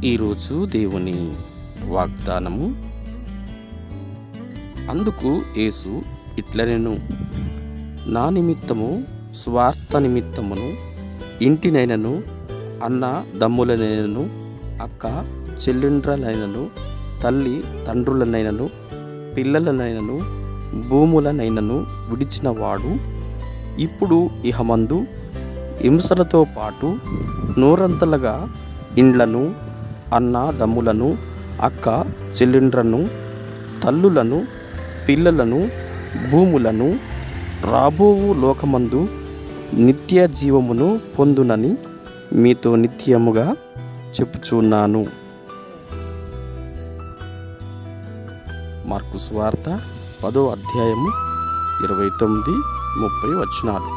ఈరోజు దేవుని వాగ్దానము. అందుకు యేసు ఇట్లనెను, నా నిమిత్తము స్వార్థ నిమిత్తమును ఇంటినైనను అన్న దమ్ములనైనను అక్క చెల్లెండ్రలైనను తల్లి తండ్రులనైనను పిల్లలనైనను భూములనైనను విడిచినవాడు ఇప్పుడు ఇహమందు హింసలతో పాటు నూరంతలుగా ఇండ్లను అన్న దమ్ములను అక్క చెల్లెండ్రను తల్లులను పిల్లలను భూములను రాబోవు లోకమందు నిత్య జీవమును పొందునని మీతో నిత్యముగా చెప్పుచున్నాను. మార్కు సువార్త 10వ అధ్యాయము 29-30 వచనాలు.